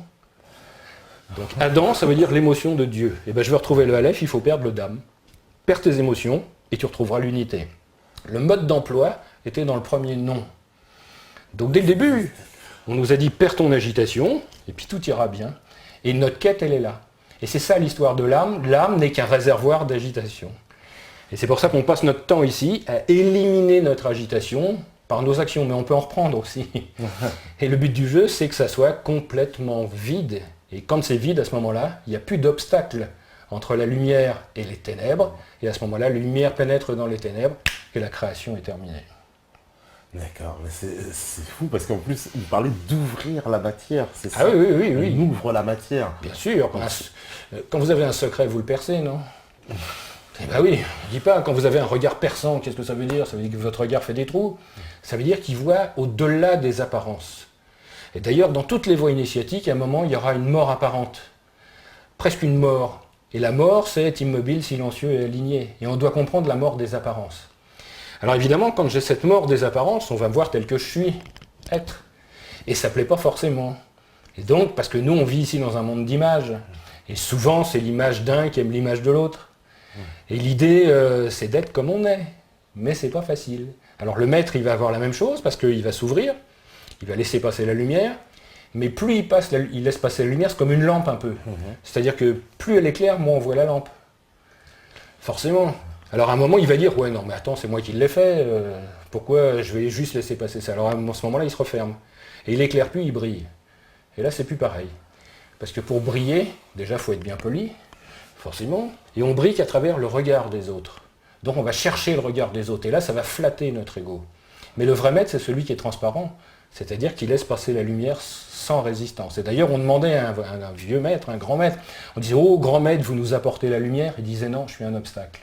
A: Donc Adam, ça veut dire l'émotion de Dieu. Et bien je veux retrouver le Aleph, il faut perdre le Dam. Perds tes émotions, et tu retrouveras l'unité. Le mode d'emploi était dans le premier nom. Donc dès le début, on nous a dit perds ton agitation, et puis tout ira bien. Et notre quête, elle est là. Et c'est ça l'histoire de l'âme. L'âme n'est qu'un réservoir d'agitation. Et c'est pour ça qu'on passe notre temps ici à éliminer notre agitation par nos actions, mais on peut en reprendre aussi. Et le but du jeu, c'est que ça soit complètement vide. Et quand c'est vide, à ce moment-là, il n'y a plus d'obstacle entre la lumière et les ténèbres. Et à ce moment-là, la lumière pénètre dans les ténèbres et la création est terminée.
B: D'accord, mais c'est fou parce qu'en plus, vous parlez d'ouvrir la matière, c'est ça?
A: Ah oui.
B: On ouvre la matière.
A: Bien sûr. Quand vous avez un secret, vous le percez, non? Eh ben oui, je dis pas, quand vous avez un regard perçant, qu'est-ce que ça veut dire? Ça veut dire que votre regard fait des trous. Ça veut dire qu'il voit au-delà des apparences. Et d'ailleurs, dans toutes les voies initiatiques, à un moment, il y aura une mort apparente. Presque une mort. Et la mort, c'est être immobile, silencieux et aligné. Et on doit comprendre la mort des apparences. Alors évidemment, quand j'ai cette mort des apparences, on va me voir tel que je suis, être. Et ça ne plaît pas forcément. Et donc, parce que nous, on vit ici dans un monde d'images. Et souvent, c'est l'image d'un qui aime l'image de l'autre. Et l'idée, c'est d'être comme on est. Mais c'est pas facile. Alors le maître, il va avoir la même chose, parce qu'il va s'ouvrir, il va laisser passer la lumière, mais plus il laisse passer la lumière, c'est comme une lampe un peu. C'est-à-dire que plus elle est claire, moins on voit la lampe. Forcément. Alors à un moment, il va dire, ouais, non, mais attends, c'est moi qui l'ai fait, pourquoi je vais juste laisser passer ça? Alors à ce moment-là, il se referme. Et il éclaire plus, il brille. Et là, c'est plus pareil. Parce que pour briller, déjà, il faut être bien poli, forcément, et on brille qu'à travers le regard des autres. Donc on va chercher le regard des autres, et là, ça va flatter notre ego. Mais le vrai maître, c'est celui qui est transparent, c'est-à-dire qui laisse passer la lumière sans résistance. Et d'ailleurs, on demandait à un vieux maître, un grand maître, on disait, oh, grand maître, vous nous apportez la lumière. Il disait, non, je suis un obstacle.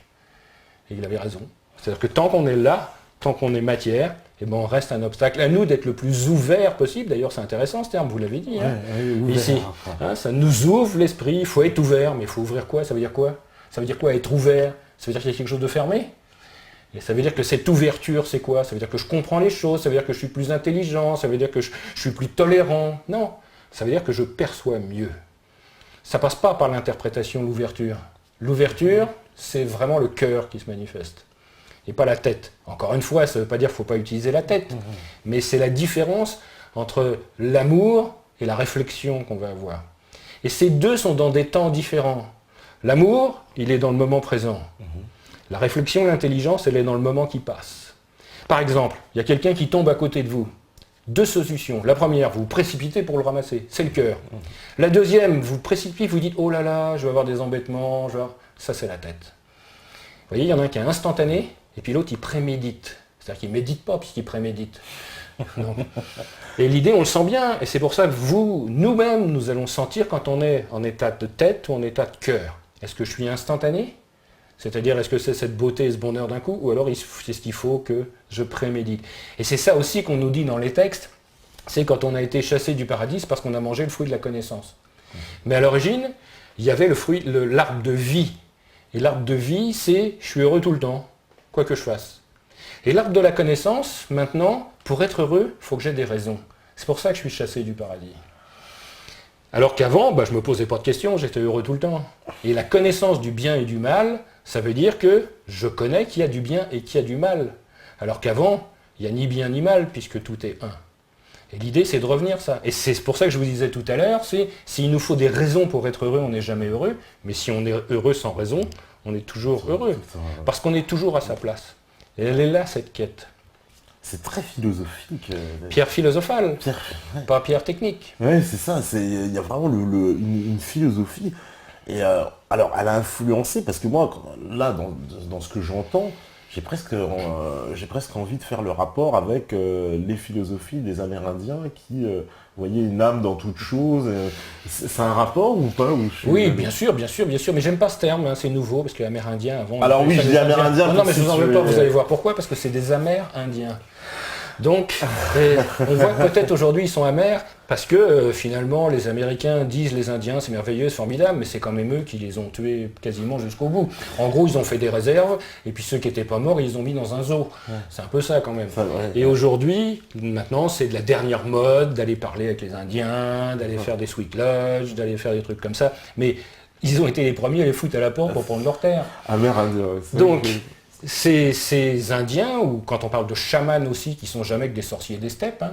A: Et il avait raison. C'est-à-dire que tant qu'on est là, tant qu'on est matière, eh ben on reste un obstacle. À nous d'être le plus ouvert possible. D'ailleurs, c'est intéressant ce terme, vous l'avez dit. Hein, ouvert, ici, hein, ça nous ouvre l'esprit. Il faut être ouvert, mais il faut ouvrir quoi? Ça veut dire quoi? Ça veut dire quoi, être ouvert? Ça veut dire qu'il y a quelque chose de fermé? Et ça veut dire que cette ouverture, c'est quoi? Ça veut dire que je comprends les choses, ça veut dire que je suis plus intelligent, ça veut dire que je suis plus tolérant. Non, ça veut dire que je perçois mieux. Ça passe pas par l'interprétation, l'ouverture. L'ouverture, c'est vraiment le cœur qui se manifeste, et pas la tête. Encore une fois, ça ne veut pas dire qu'il ne faut pas utiliser la tête, mais c'est la différence entre l'amour et la réflexion qu'on va avoir. Et ces deux sont dans des temps différents. L'amour, il est dans le moment présent. La réflexion, l'intelligence, elle est dans le moment qui passe. Par exemple, il y a quelqu'un qui tombe à côté de vous. Deux solutions. La première, vous vous précipitez pour le ramasser, c'est le cœur. La deuxième, vous vous précipitez, vous dites, oh là là, je vais avoir des embêtements, ça c'est la tête. Vous voyez, il y en a un qui est instantané, et puis l'autre, il prémédite. C'est-à-dire qu'il ne médite pas, puisqu'il prémédite. Et l'idée, on le sent bien, et c'est pour ça que nous-mêmes, nous allons sentir quand on est en état de tête ou en état de cœur. Est-ce que je suis instantané? C'est-à-dire, est-ce que c'est cette beauté et ce bonheur d'un coup, ou alors c'est ce qu'il faut que je prémédite? Et c'est ça aussi qu'on nous dit dans les textes, c'est quand on a été chassé du paradis, c'est parce qu'on a mangé le fruit de la connaissance. Mais à l'origine, il y avait l'arbre de vie. Et l'arbre de vie, c'est je suis heureux tout le temps, quoi que je fasse. Et l'arbre de la connaissance, maintenant, pour être heureux, il faut que j'ai des raisons. C'est pour ça que je suis chassé du paradis. Alors qu'avant, je ne me posais pas de questions, j'étais heureux tout le temps. Et la connaissance du bien et du mal, ça veut dire que je connais qu'il y a du bien et qu'il y a du mal. Alors qu'avant, il n'y a ni bien ni mal, puisque tout est un. Et l'idée, c'est de revenir ça. Et c'est pour ça que je vous disais tout à l'heure, c'est s'il nous faut des raisons pour être heureux, on n'est jamais heureux. Mais si on est heureux sans raison, on est toujours heureux. Parce qu'on est toujours à sa place. Et elle est là, cette quête.
B: C'est très philosophique.
A: Pierre philosophale, pas pierre technique.
B: Oui, c'est ça. Il y a vraiment une philosophie. Et alors, elle a influencé, parce que moi, là, dans ce que j'entends, j'ai presque envie de faire le rapport avec les philosophies des Amérindiens qui voyaient une âme dans toute chose. C'est un rapport ou pas?
A: Oui, bien sûr, mais j'aime pas ce terme, hein, c'est nouveau, parce que Amérindien avant...
B: Alors oui, je dis Amérindien.
A: Non, mais je vous en veux pas, vous allez voir pourquoi, parce que c'est des Amérindiens. Donc, on voit que peut-être aujourd'hui ils sont amers, parce que finalement les Américains disent les Indiens c'est merveilleux, c'est formidable, mais c'est quand même eux qui les ont tués quasiment jusqu'au bout. En gros, ils ont fait des réserves, et puis ceux qui n'étaient pas morts, ils les ont mis dans un zoo. C'est un peu ça quand même. Et aujourd'hui, maintenant, c'est de la dernière mode d'aller parler avec les Indiens, d'aller faire des sweet lodge, d'aller faire des trucs comme ça. Mais ils ont été les premiers à les foutre à la porte pour prendre leur terre.
B: Amérindiens.
A: Donc, ces Indiens, ou quand on parle de chamans aussi, qui sont jamais que des sorciers des steppes, hein,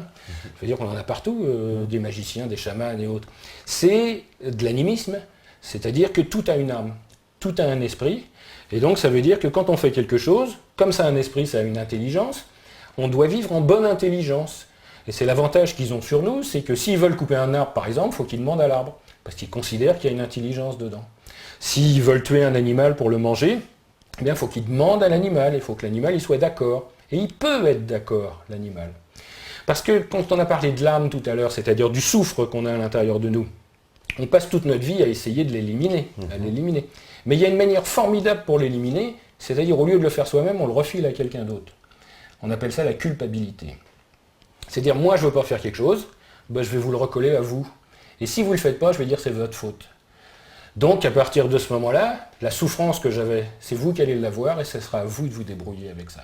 A: je veux dire qu'on en a partout, des magiciens, des chamans et autres, c'est de l'animisme, c'est-à-dire que tout a une âme, tout a un esprit, et donc ça veut dire que quand on fait quelque chose, comme ça a un esprit, ça a une intelligence, on doit vivre en bonne intelligence. Et c'est l'avantage qu'ils ont sur nous, c'est que s'ils veulent couper un arbre, par exemple, il faut qu'ils demandent à l'arbre, parce qu'ils considèrent qu'il y a une intelligence dedans. S'ils veulent tuer un animal pour le manger, eh bien, il faut qu'il demande à l'animal, il faut que l'animal il soit d'accord. Et il peut être d'accord, l'animal. Parce que quand on a parlé de l'âme tout à l'heure, c'est-à-dire du soufre qu'on a à l'intérieur de nous, on passe toute notre vie à essayer de l'éliminer, à l'éliminer. Mais il y a une manière formidable pour l'éliminer, c'est-à-dire au lieu de le faire soi-même, on le refile à quelqu'un d'autre. On appelle ça la culpabilité. C'est-à-dire, moi je ne veux pas faire quelque chose, ben, je vais vous le recoller à vous. Et si vous ne le faites pas, je vais dire c'est votre faute. Donc à partir de ce moment-là, la souffrance que j'avais, c'est vous qui allez l'avoir et ce sera à vous de vous débrouiller avec ça.